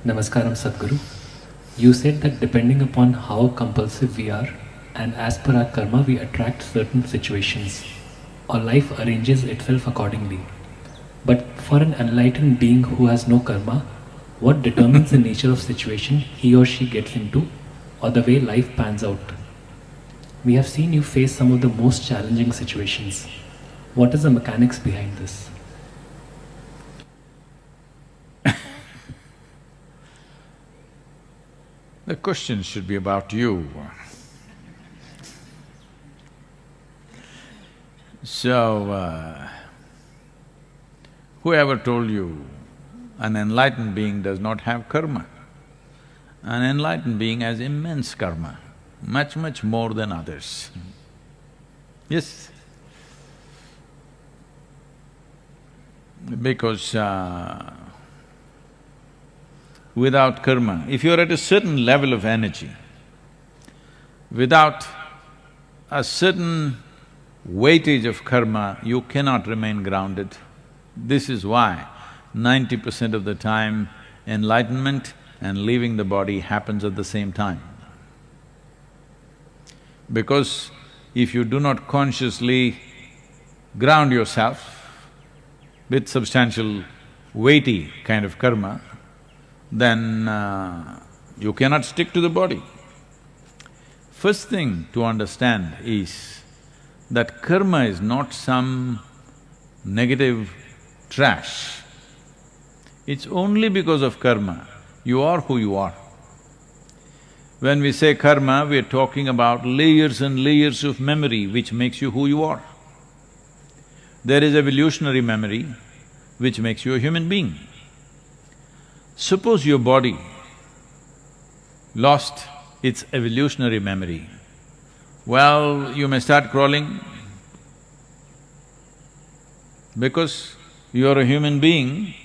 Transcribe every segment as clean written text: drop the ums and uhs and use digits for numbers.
Namaskaram Sadhguru. You said that depending upon how compulsive we are and as per our karma we attract certain situations or life arranges itself accordingly. But for an enlightened being who has no karma, what determines the nature of situation he or she gets into or the way life pans out? We have seen you face some of the most challenging situations. What is the mechanics behind this? The question should be about you. So, whoever told you an enlightened being does not have karma? An enlightened being has immense karma, much, much more than others. Yes. Because without karma, if you're at a certain level of energy, without a certain weightage of karma, you cannot remain grounded. This is why 90% of the time enlightenment and leaving the body happens at the same time. Because if you do not consciously ground yourself with substantial, weighty kind of karma, then you cannot stick to the body. First thing to understand is that karma is not some negative trash. It's only because of karma you are who you are. When we say karma, we are talking about layers and layers of memory which makes you who you are. There is evolutionary memory which makes you a human being. Suppose your body lost its evolutionary memory, well, you may start crawling because you are a human being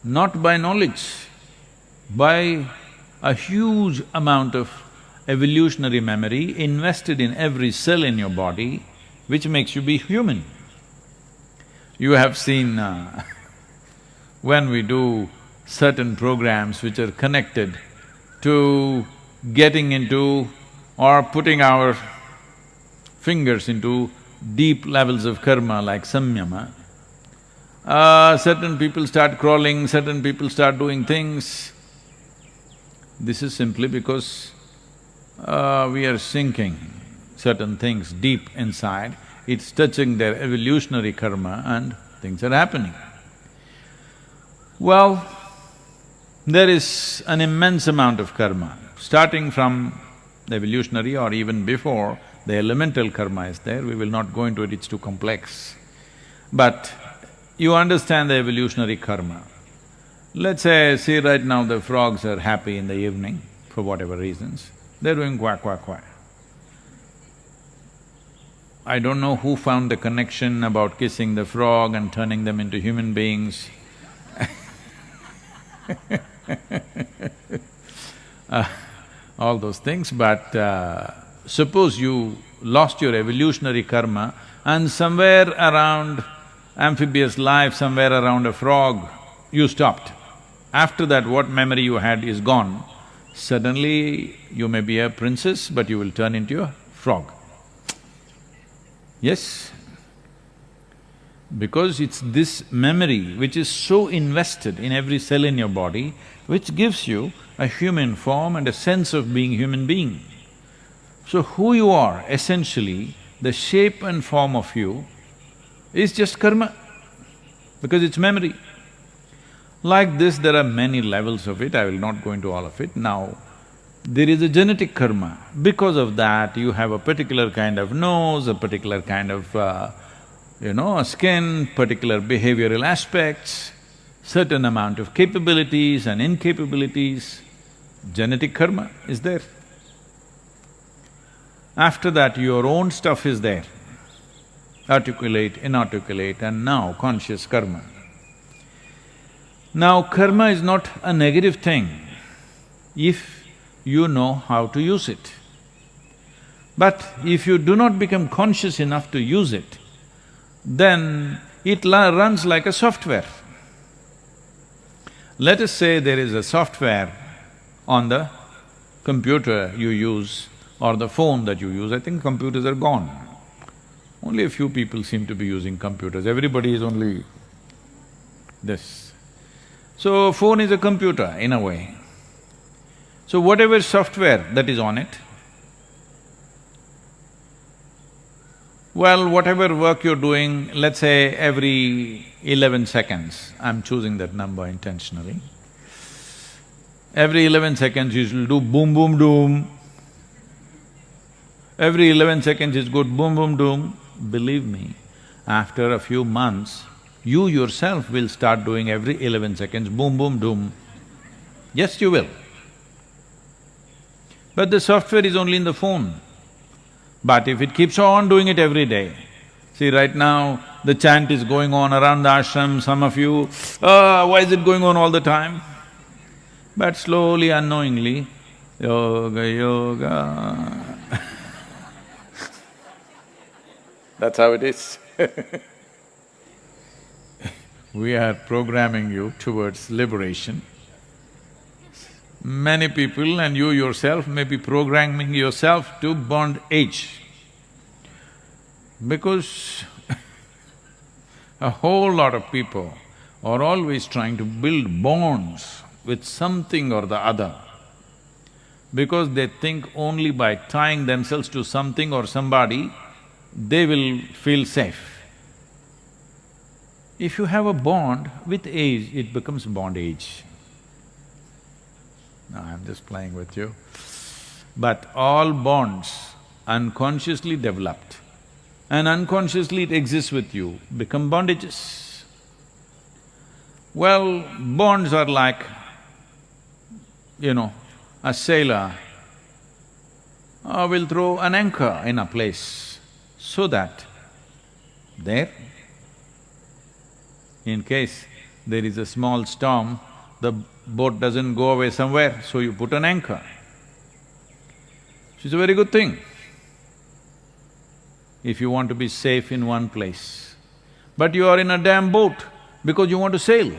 not by knowledge, by a huge amount of evolutionary memory invested in every cell in your body which makes you be human. You have seen when we do certain programs which are connected to getting into or putting our fingers into deep levels of karma like samyama, certain people start crawling, certain people start doing things. This is simply because we are sinking certain things deep inside, it's touching their evolutionary karma and things are happening. Well, there is an immense amount of karma, starting from the evolutionary or even before, the elemental karma is there, we will not go into it, it's too complex. But you understand the evolutionary karma. Let's say, see right now the frogs are happy in the evening for whatever reasons, they're doing quack, quack, quack. I don't know who found the connection about kissing the frog and turning them into human beings all those things, but suppose you lost your evolutionary karma and somewhere around amphibious life, somewhere around a frog, you stopped. After that, what memory you had is gone. Suddenly, you may be a princess, but you will turn into a frog. Yes? Because it's this memory which is so invested in every cell in your body, which gives you a human form and a sense of being human being. So who you are, essentially, the shape and form of you is just karma, because it's memory. Like this, there are many levels of it, I will not go into all of it. Now, there is a genetic karma. Because of that, you have a particular kind of nose, a particular kind of a skin, particular behavioral aspects, certain amount of capabilities and incapabilities, genetic karma is there. After that, your own stuff is there, articulate, inarticulate, and now conscious karma. Now, karma is not a negative thing if you know how to use it. But if you do not become conscious enough to use it, then it runs like a software. Let us say there is a software on the computer you use or the phone that you use. I think computers are gone. Only a few people seem to be using computers, everybody is only this. So, phone is a computer in a way. So whatever software that is on it, well, whatever work you're doing, let's say every 11 seconds, I'm choosing that number intentionally, every 11 seconds you will do boom, boom, doom. Every 11 seconds is good, boom, boom, doom. Believe me, after a few months, you yourself will start doing every 11 seconds, boom, boom, doom. Yes, you will. But the software is only in the phone. But if it keeps on doing it every day, see right now the chant is going on around the ashram, some of you, why is it going on all the time? But slowly, unknowingly, yoga, yoga that's how it is. We are programming you towards liberation. Many people and you yourself may be programming yourself to bondage. Because a whole lot of people are always trying to build bonds with something or the other, because they think only by tying themselves to something or somebody, they will feel safe. If you have a bond, with age it becomes bondage. No, I'm just playing with you. But all bonds unconsciously developed and unconsciously it exists with you, become bondages. Well, bonds are like, a sailor will throw an anchor in a place so that there, in case there is a small storm, the boat doesn't go away somewhere, so you put an anchor. It's a very good thing if you want to be safe in one place. But you are in a damn boat because you want to sail.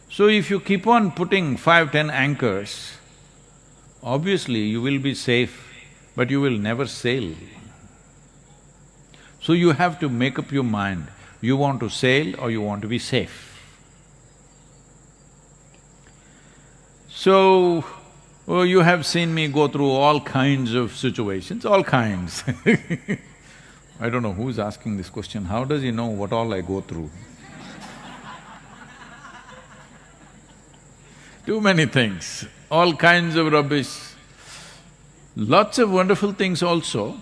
So if you keep on putting 5, 10 anchors, obviously you will be safe, but you will never sail. So you have to make up your mind, you want to sail or you want to be safe. So, you have seen me go through all kinds of situations, all kinds I don't know who's asking this question, how does he know what all I go through? Too many things, all kinds of rubbish, lots of wonderful things also,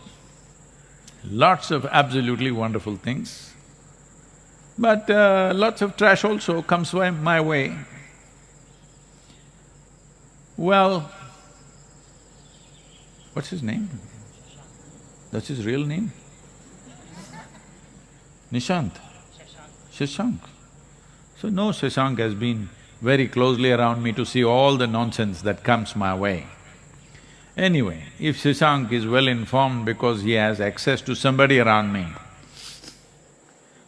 lots of absolutely wonderful things, but lots of trash also comes my way. Well, what's his name? That's his real name? Nishant? Shashank. So no, Shashank has been very closely around me to see all the nonsense that comes my way. Anyway, if Shashank is well informed because he has access to somebody around me,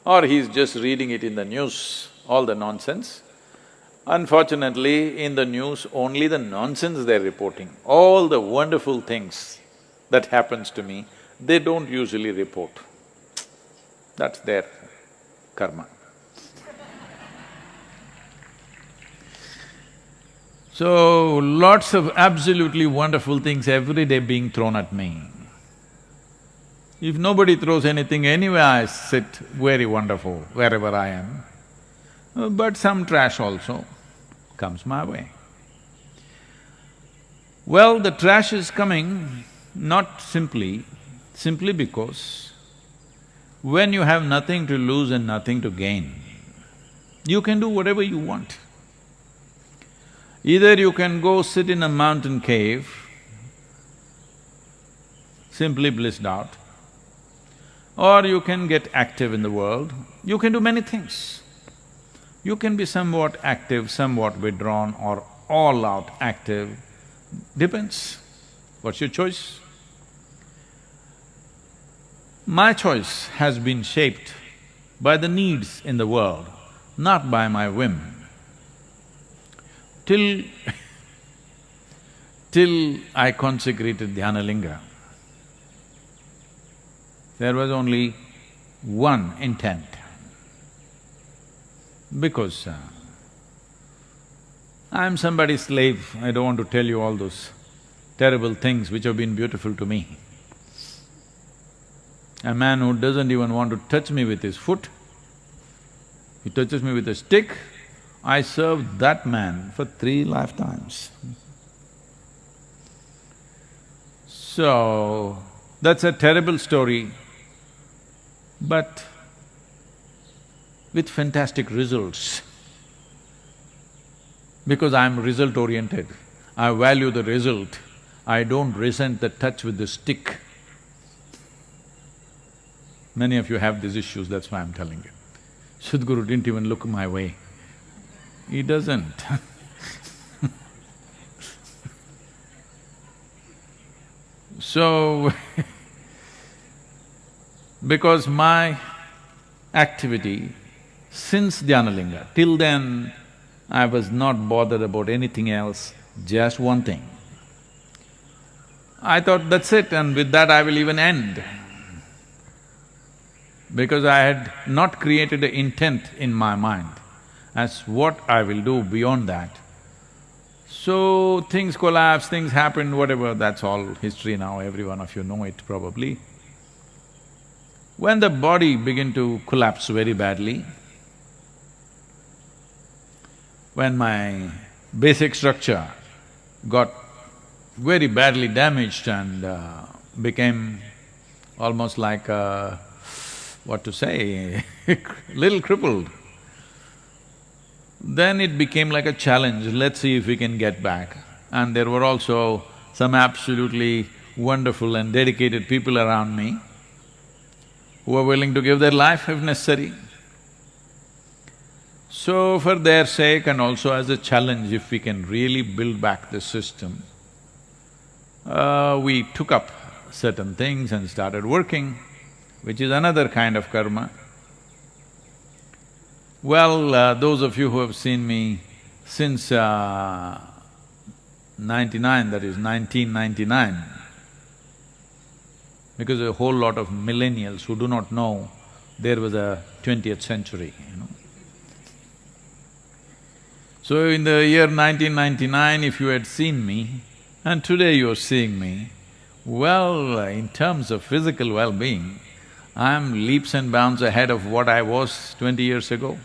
or he's just reading it in the news, all the nonsense, unfortunately, in the news, only the nonsense they're reporting. All the wonderful things that happens to me, they don't usually report. That's their karma. So, lots of absolutely wonderful things every day being thrown at me. If nobody throws anything, anyway I sit very wonderful wherever I am. But some trash also comes my way. Well, the trash is coming not simply because when you have nothing to lose and nothing to gain, you can do whatever you want. Either you can go sit in a mountain cave, simply blissed out, or you can get active in the world, you can do many things. You can be somewhat active, somewhat withdrawn, or all out active, depends. What's your choice? My choice has been shaped by the needs in the world, not by my whim. till till I consecrated Dhyanalinga, there was only one intent. Because I'm somebody's slave, I don't want to tell you all those terrible things which have been beautiful to me. A man who doesn't even want to touch me with his foot, he touches me with a stick, I served that man for 3 lifetimes. So, that's a terrible story, but with fantastic results. Because I'm result-oriented, I value the result, I don't resent the touch with the stick. Many of you have these issues, that's why I'm telling you. Sadhguru didn't even look my way. He doesn't So, because my activity since Dhyanalinga, till then I was not bothered about anything else, just one thing. I thought that's it and with that I will even end. Because I had not created an intent in my mind as what I will do beyond that. So things collapsed, things happened, whatever, that's all history now, every one of you know it probably. When the body began to collapse very badly, when my basic structure got very badly damaged and became almost like what to say, little crippled, then it became like a challenge, let's see if we can get back. And there were also some absolutely wonderful and dedicated people around me who were willing to give their life if necessary. So for their sake and also as a challenge, if we can really build back the system, we took up certain things and started working, which is another kind of karma. Well, those of you who have seen me since 99, that is 1999, because a whole lot of millennials who do not know there was a 20th century, you know. So in the year 1999, if you had seen me, and today you're seeing me, well, in terms of physical well-being, I'm leaps and bounds ahead of what I was 20 years ago.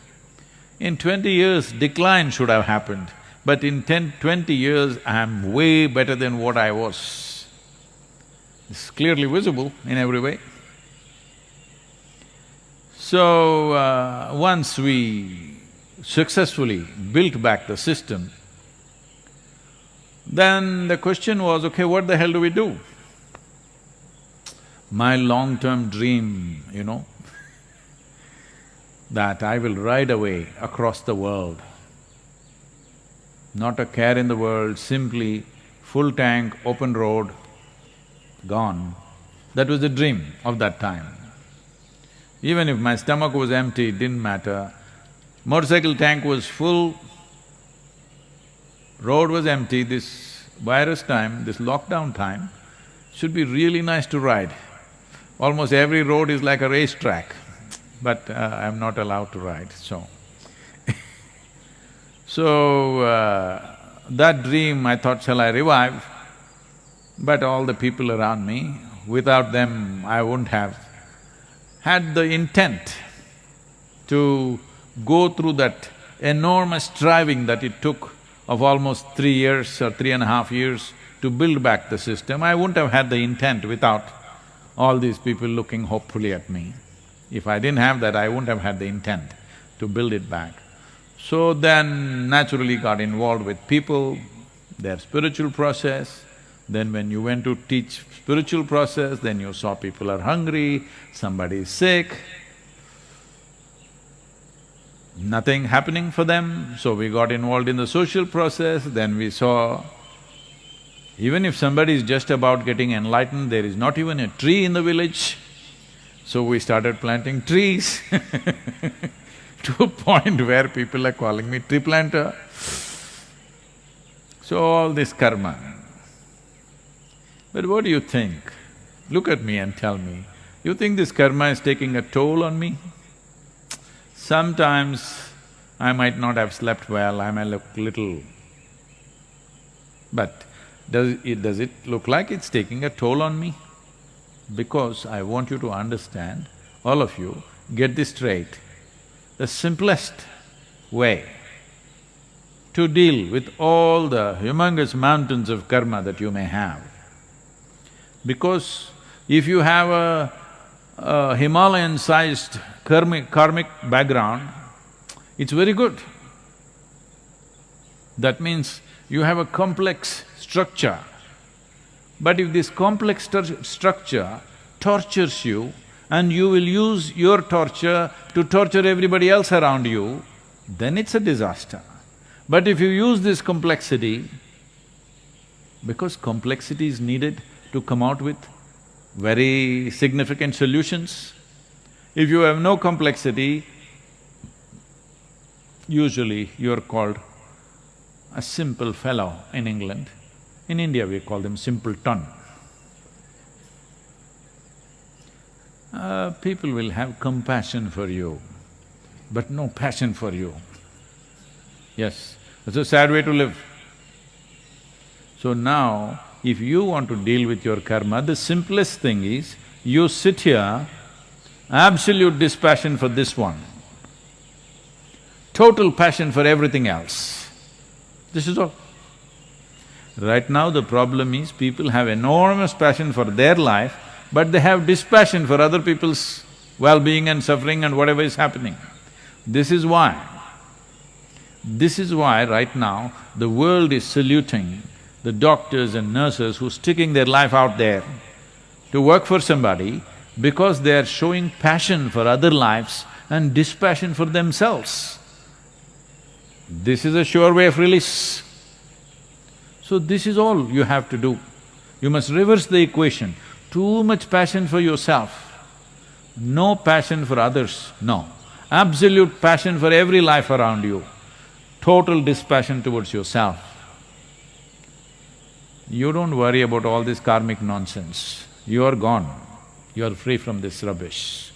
In 20 years, decline should have happened, but in 20 years, I'm way better than what I was. It's clearly visible in every way. So, once we successfully built back the system, then the question was, okay, what the hell do we do? My long-term dream, you know, that I will ride away across the world. Not a care in the world, simply full tank, open road, gone. That was the dream of that time. Even if my stomach was empty, it didn't matter. Motorcycle tank was full, road was empty, this virus time, this lockdown time, should be really nice to ride. Almost every road is like a racetrack, but I'm not allowed to ride, so So, that dream I thought, shall I revive? But all the people around me, without them I wouldn't have had the intent to go through that enormous striving that it took of almost 3 years or 3.5 years to build back the system. I wouldn't have had the intent without all these people looking hopefully at me. If I didn't have that, I wouldn't have had the intent to build it back. So then naturally got involved with people, their spiritual process. Then when you went to teach spiritual process, then you saw people are hungry, somebody is sick, nothing happening for them, so we got involved in the social process. Then we saw even if somebody is just about getting enlightened, there is not even a tree in the village. So we started planting trees to a point where people are calling me tree planter. So all this karma. But what do you think? Look at me and tell me, you think this karma is taking a toll on me? Sometimes I might not have slept well, I may look little, but does it look like it's taking a toll on me? Because I want you to understand, all of you, get this straight. The simplest way to deal with all the humongous mountains of karma that you may have, because if you have a Himalayan-sized karmic background, it's very good. That means you have a complex structure. But if this complex structure tortures you and you will use your torture to torture everybody else around you, then it's a disaster. But if you use this complexity, because complexity is needed to come out with very significant solutions. If you have no complexity, usually you're called a simple fellow in England. In India we call them simpleton. People will have compassion for you, but no passion for you. Yes, it's a sad way to live. So now, if you want to deal with your karma, the simplest thing is, you sit here, absolute dispassion for this one, total passion for everything else. This is all. Right now the problem is, people have enormous passion for their life, but they have dispassion for other people's well-being and suffering and whatever is happening. This is why right now the world is saluting the doctors and nurses who are sticking their life out there to work for somebody, because they are showing passion for other lives and dispassion for themselves. This is a sure way of release. So this is all you have to do. You must reverse the equation. Too much passion for yourself, no passion for others, no. Absolute passion for every life around you, total dispassion towards yourself. You don't worry about all this karmic nonsense. You are gone. You are free from this rubbish.